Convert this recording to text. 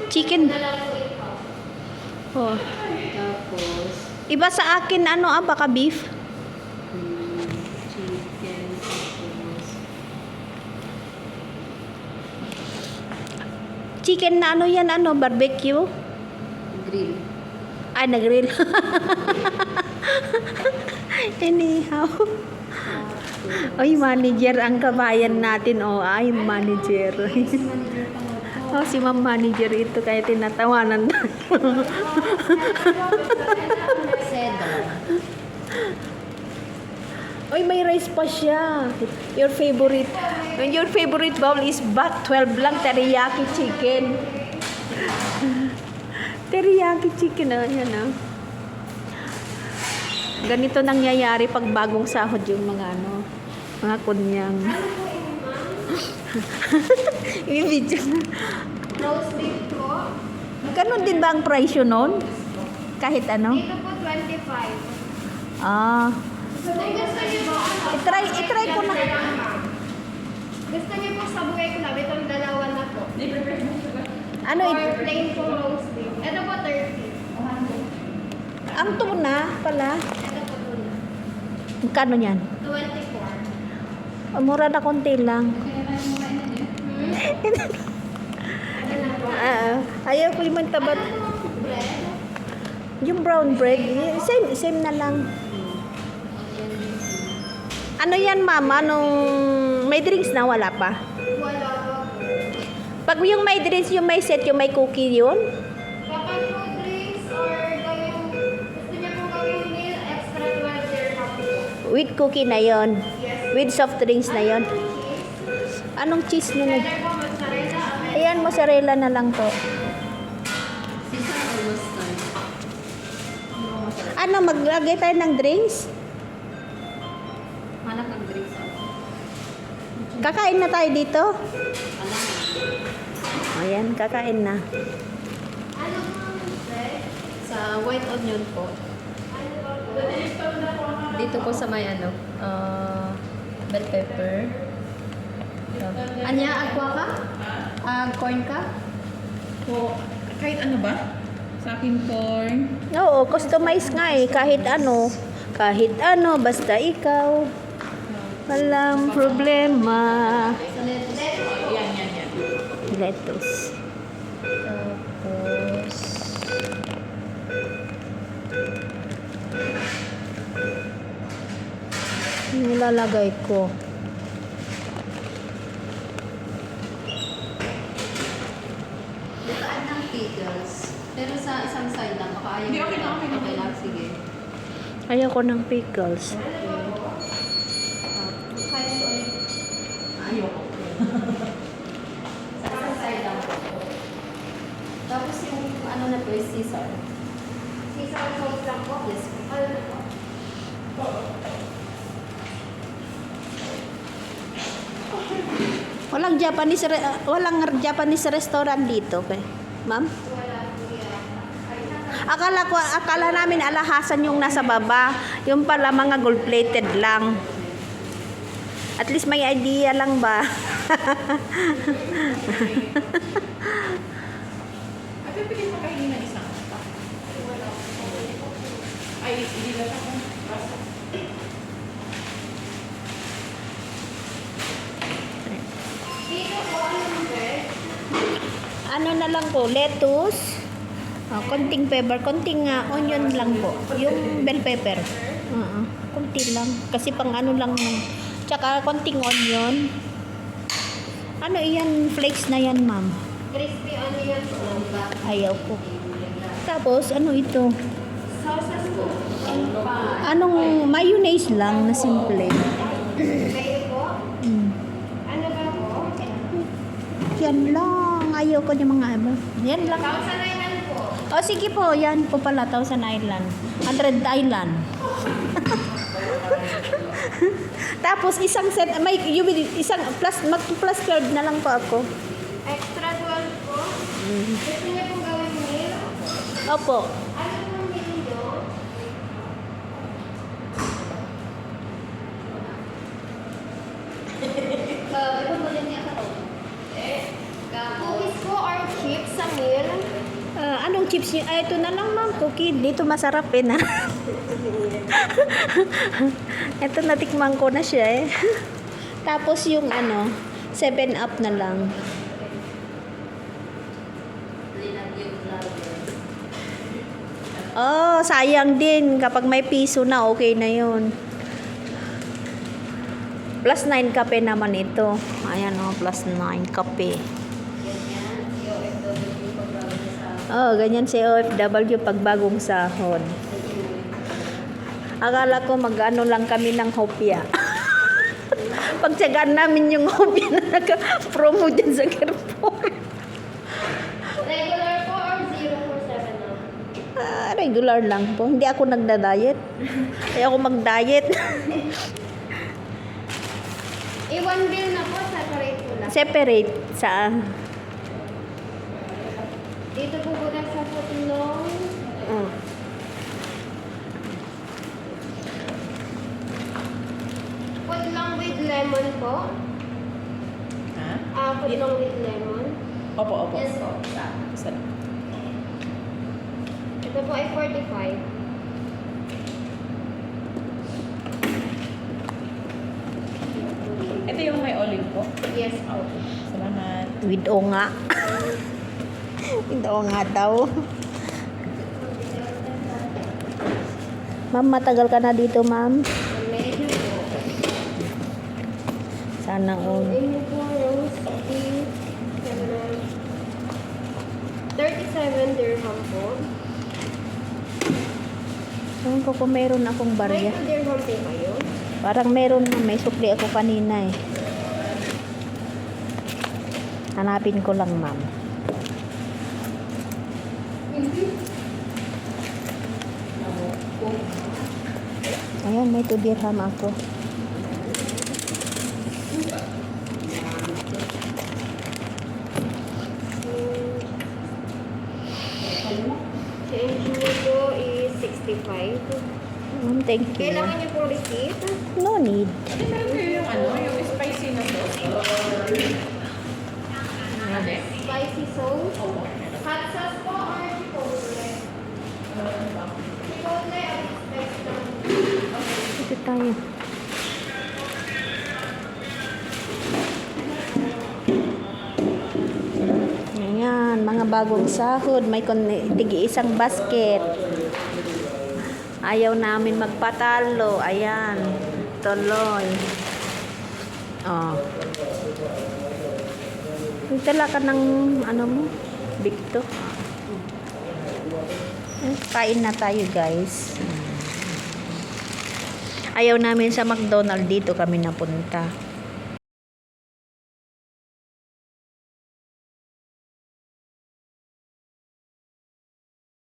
Chicken. Oh. Tapos, Iba sa akin, ano baka beef? chicken. Tapos, Chicken na ano yan, barbecue? grill. Ay, nag-grill. Anyhow. Ay, manager ang kabayan natin. Oh, ay, manager. Oh, si ma'am manager ito kaya tinatawanan tayo. Cedar. Ay, may rice pa siya. Your favorite bowl is bat 12 lang teriyaki chicken. Teriyaki chicken yan Ganito nangyayari pag bagong sahod yung mga mga kunyang. I-video na. Roast beef po. Ganon din ba ang presyo nun? Kahit ano? Ito po 25. Ah. Gusto niyo po I-try ko na. Gusto niyo po sabuhay ko na. Itong dalawa na po. Ano Or plain po roast beef. Ito po 30. ang tuna pala? Ito po tuna. Magkano yan? 24. Mura na konti lang. Ayaw ko yung magtabat. Bread. Yung brown bread, same na lang. Ano yan, mama? May drinks na, wala pa? Wala po. Pag yung may drinks, yung may set, yung may cookie yun? Kapag food drinks or gusto niyo po gawing meal, extra 12 dirham po. With cookie na yon, Yes. with soft drinks na yon. Cheese. Anong cheese na Cheddar po, mozzarella. Ayan, mozzarella na lang po. Caesar or mustard? Ano, maglagay tayo ng drinks? Hanap ng drinks ako. Kakain na tayo dito? Alam mo. Ayan, kakain na. Ano po bread? Sa white onion po. Dito po sa may bell pepper. Anya, agwa ka? Corn ka? Po, kahit ano ba? Sa akin corn. Oo, customize nga eh. Kahit ano, basta ikaw. Walang problema. Yan. Lettuce. Tapos, Nilalagay ko. bukaan ng pickles. Pero sa isang side lang. Baka ayaw Hindi, mo okay na, lang. okay na. Okay lang, sige. Ayaw ko ng pickles. Kahit ulit. Ayoko. Sa isang side lang po. Tapos yung ano na po is Caesar. Caesar sauce lang po. Yes. Ano po? Walang Japanese restaurant dito, okay? Ma'am? Wala po yan. Akala namin alahasan yung nasa baba. Yung pala mga gold-plated lang. At least may idea lang ba? At pipili mo kainin ng isang. Ay, hindi na siya kung basta. Dito po, anong bread? Ano na lang po, lettuce, konting pepper, konting onion lang po. Yung bell pepper. Konti lang. Kasi pang ano lang. Tsaka konting onion. Ano iyan, flakes na yan, ma'am. Crispy onion po. Ayaw ko. Tapos, ano ito? Sauces po. Anong mayonnaise lang na simple. Kayo po? Ano ba po? Yan lang. Ayaw ko yung mga ano. Yan lang. Thousand Island po. O sige po, yan po pala, 1,000 Island. 100 Island. Tapos isang set, isang plus 12 na lang po ako. Extra 12 po. Gusto niyo pong gawin meal? Opo. Ano pong meal niyo? Iba mo din niya ka to. Cookies po or chips sa meal? chips niyo? Ay, ito na lang, ma'am. Cookie. Dito masarap eh na. Ito, natikman ko na siya eh. Tapos yung 7 Up na lang. Linagyan lang. Oh, sayang din. Kapag may piso na, okay na yun. Plus 9 kape naman ito. Ayan plus 9 kape. Ganyan, OFW pagbago sa Oh, ganyan si OFW pag bagong sahod. Akala ko mag-ano lang kami ng hopya. Pagtsagaan namin yung hopya na naka-promo dyan sa Kerpol. Regular po or 0 for 7 up? Regular lang po. Hindi ako nagda-diet. Ayoko mag-diet. One bill na po, separate po lang. Separate sa... Dito po po sa Putilong. Putilong with lemon po. Ha? Putilong with lemon. Opo, opo. Yes po. Isa lang. Ito po ay 45. Ito yung may olive po. Yes po. Salamat. With onga. With onga daw. Ma'am, matagal ka na dito, ma'am. Medyo po. Sana all. Ino po rose tea. 37 dirham po. Ewan ko kung meron akong May barya. 2 dirham po kayo. Parang meron na. May sukli ako kanina eh. Hanapin ko lang, ma'am. Ayan, may 2 dirham ako. Change mo po is 65. Thank you. Kailangan niyo po receipt. No need. Hindi meron kayo yung spicy na sauce? Ano? Spicy sauce. Hot sauce po or chipotle? Chipotle at spice lang. Ito tayo. Ayan, mga bagong sahod. May tigi isang basket. Ayaw namin magpatalo. Ayan. Tuloy. Oh. Tala ka ng mo? Bigto. Kain na tayo, guys. Ayaw namin sa McDonald's, dito kami napunta.